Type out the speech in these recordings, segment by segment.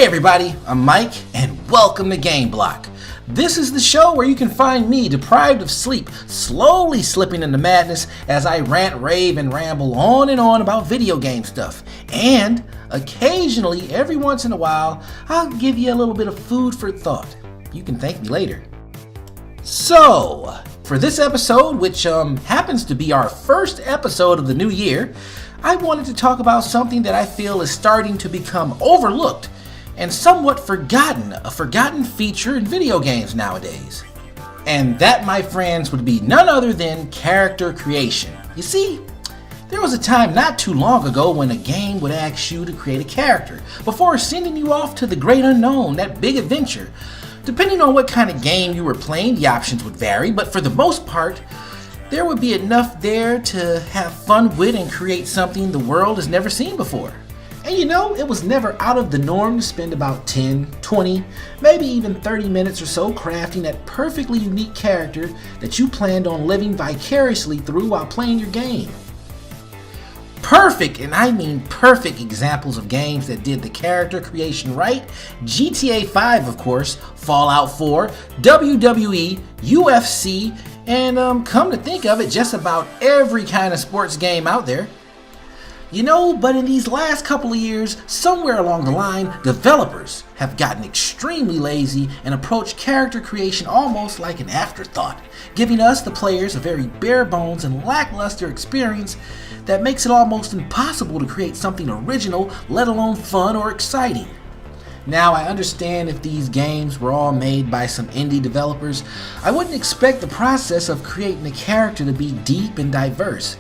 everybody, I'm Mike, and welcome to GameBlock. This is the show where you can find me deprived of sleep, slowly slipping into madness as I rant, rave, and ramble on and on about video game stuff. And occasionally, every once in a while, I'll give you a little bit of food for thought. You can thank me later. So, for this episode, which happens to be our first episode of the new year, I wanted to talk about something that I feel is starting to become overlooked and somewhat forgotten, a forgotten feature in video games nowadays. And that, my friends, would be none other than character creation. You see, there was a time not too long ago when a game would ask you to create a character before sending you off to the great unknown, that big adventure. Depending on what kind of game you were playing, the options would vary, but for the most part, there would be enough there to have fun with and create something the world has never seen before. And you know, it was never out of the norm to spend about 10, 20, maybe even 30 minutes or so crafting that perfectly unique character that you planned on living vicariously through while playing your game. Perfect, and I mean perfect examples of games that did the character creation right: GTA 5, of course, Fallout 4, WWE, UFC, and come to think of it, just about every kind of sports game out there. You know, but in these last couple of years, somewhere along the line, developers have gotten extremely lazy and approached character creation almost like an afterthought, giving us, the players, a very bare bones and lackluster experience that makes it almost impossible to create something original, let alone fun or exciting. Now, I understand if these games were all made by some indie developers, I wouldn't expect the process of creating a character to be deep and diverse.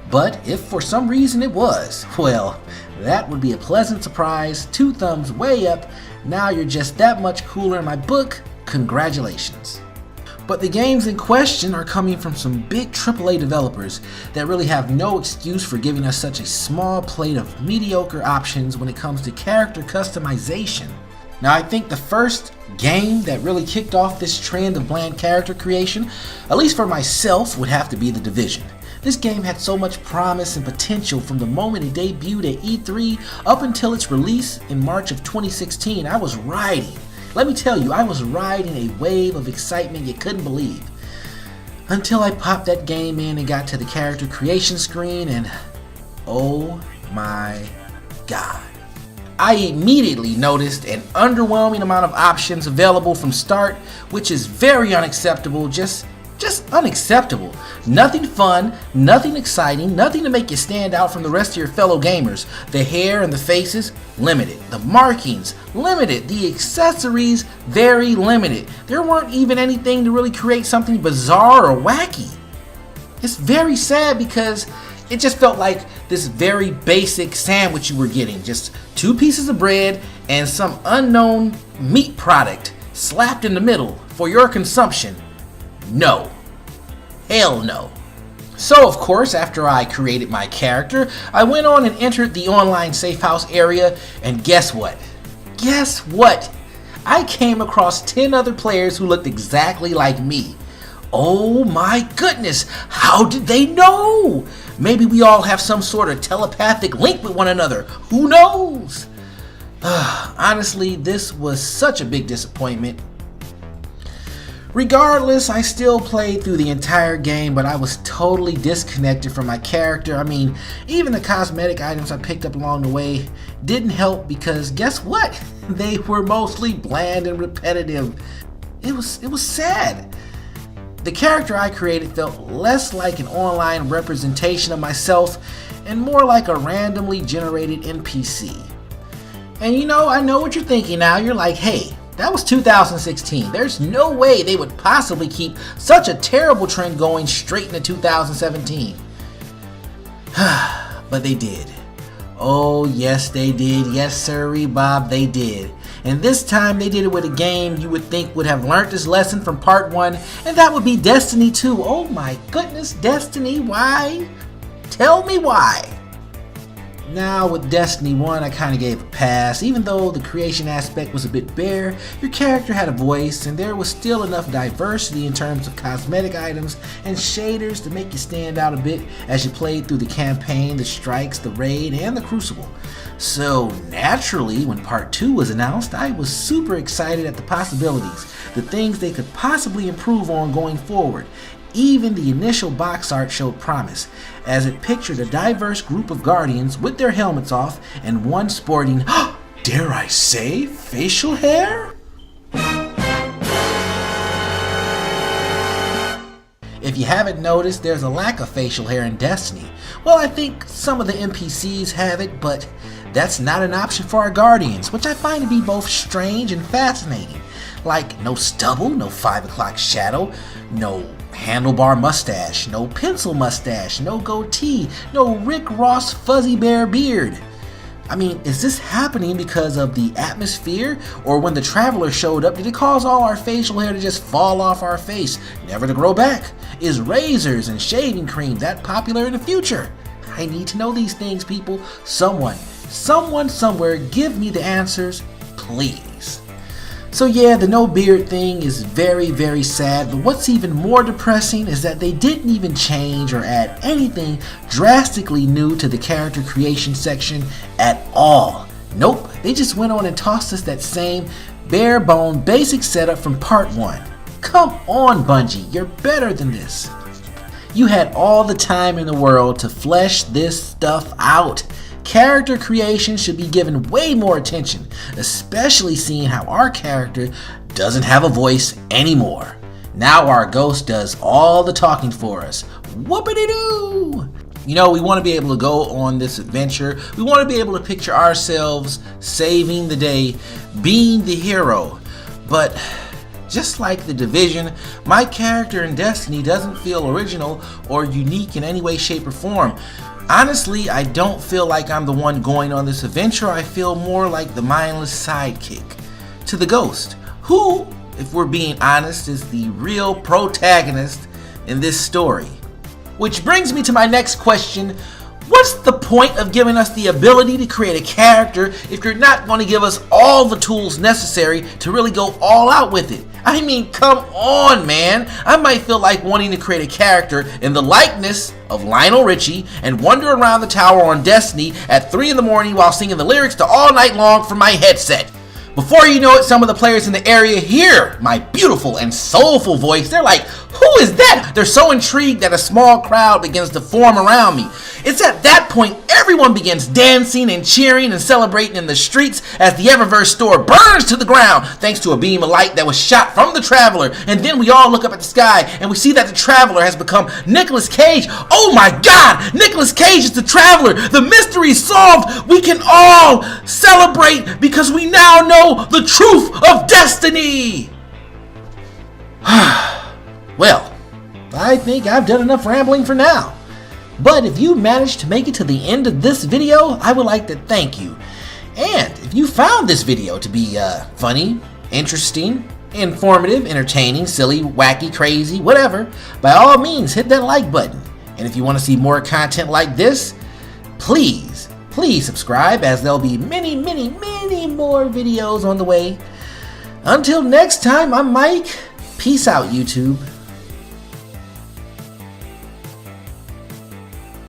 But if for some reason it was, well, that would be a pleasant surprise. 2 thumbs way up. Now you're just that much cooler in my book. Congratulations. But the games in question are coming from some big AAA developers that really have no excuse for giving us such a small plate of mediocre options when it comes to character customization. Now, I think the first game that really kicked off this trend of bland character creation, at least for myself, would have to be The Division. This game had so much promise and potential from the moment it debuted at E3 up until its release in March of 2016. I was riding. Let me tell you, I was riding a wave of excitement you couldn't believe. Until I popped that game in and got to the character creation screen, and oh my god. I immediately noticed an underwhelming amount of options available from start, which is very unacceptable, just unacceptable. Nothing fun, nothing exciting, nothing to make you stand out from the rest of your fellow gamers. The hair and the faces, limited. The markings, limited. The accessories, very limited. There weren't even anything to really create something bizarre or wacky. It's very sad because it just felt like this very basic sandwich you were getting. Just 2 pieces of bread and some unknown meat product slapped in the middle for your consumption. No. Hell no. So, of course, after I created my character, I went on and entered the online safe house area, and guess what? Guess what? I came across 10 other players who looked exactly like me. Oh my goodness, how did they know? Maybe we all have some sort of telepathic link with one another. Who knows? Honestly, this was such a big disappointment. Regardless, I still played through the entire game, but I was totally disconnected from my character. I mean, even the cosmetic items I picked up along the way didn't help because guess what? They were mostly bland and repetitive. It was sad. The character I created felt less like an online representation of myself and more like a randomly generated NPC. And you know, I know what you're thinking now. You're like, hey, that was 2016. There's no way they would possibly keep such a terrible trend going straight into 2017. But they did. Oh, yes, they did. Yes, sirree, Bob, they did. And this time they did it with a game you would think would have learned this lesson from part 1, and that would be Destiny 2. Oh my goodness, Destiny, why? Tell me why. Now with Destiny 1 I kinda gave a pass. Even though the creation aspect was a bit bare, your character had a voice and there was still enough diversity in terms of cosmetic items and shaders to make you stand out a bit as you played through the campaign, the strikes, the raid, and the crucible. So naturally, when part 2 was announced, I was super excited at the possibilities, the things they could possibly improve on going forward. Even the initial box art showed promise, as it pictured a diverse group of Guardians with their helmets off and one sporting, dare I say, facial hair? If you haven't noticed, there's a lack of facial hair in Destiny. Well, I think some of the NPCs have it, but that's not an option for our Guardians, which I find to be both strange and fascinating. Like, no stubble, no 5 o'clock shadow, no handlebar mustache, no pencil mustache, no goatee, no Rick Ross fuzzy bear beard. I mean, is this happening because of the atmosphere, or when the Traveler showed up, did it cause all our facial hair to just fall off our face, never to grow back? Is razors and shaving cream that popular in the future? I need to know these things, people. Someone somewhere, give me the answers, please. So yeah, the no beard thing is very, very sad, but what's even more depressing is that they didn't even change or add anything drastically new to the character creation section at all. Nope, they just went on and tossed us that same bare bone basic setup from part 1. Come on, Bungie, you're better than this. You had all the time in the world to flesh this stuff out. Character creation should be given way more attention, especially seeing how our character doesn't have a voice anymore. Now our ghost does all the talking for us. Whoopity-doo! You know, we want to be able to go on this adventure. We want to be able to picture ourselves saving the day, being the hero. But just like The Division, my character in Destiny doesn't feel original or unique in any way, shape, or form. Honestly, I don't feel like I'm the one going on this adventure. I feel more like the mindless sidekick to the ghost, who, if we're being honest, is the real protagonist in this story. Which brings me to my next question. What's the point of giving us the ability to create a character if you're not going to give us all the tools necessary to really go all out with it? I mean, come on, man. I might feel like wanting to create a character in the likeness of Lionel Richie and wander around the tower on Destiny at 3 in the morning while singing the lyrics to All Night Long from my headset. Before you know it, some of the players in the area hear my beautiful and soulful voice. They're like, who is that? They're so intrigued that a small crowd begins to form around me. It's at that point everyone begins dancing and cheering and celebrating in the streets as the Eververse store burns to the ground thanks to a beam of light that was shot from the Traveler. And then we all look up at the sky and we see that the Traveler has become Nicolas Cage. Oh my God! Nicolas Cage is the Traveler. The mystery is solved. We can all celebrate because we now know the truth of Destiny. Well, I think I've done enough rambling for now. But if you managed to make it to the end of this video, I would like to thank you. And if you found this video to be funny, interesting, informative, entertaining, silly, wacky, crazy, whatever, by all means hit that like button. And if you want to see more content like this, please subscribe, as there'll be many more videos on the way. Until next time, I'm Mike. Peace out, YouTube.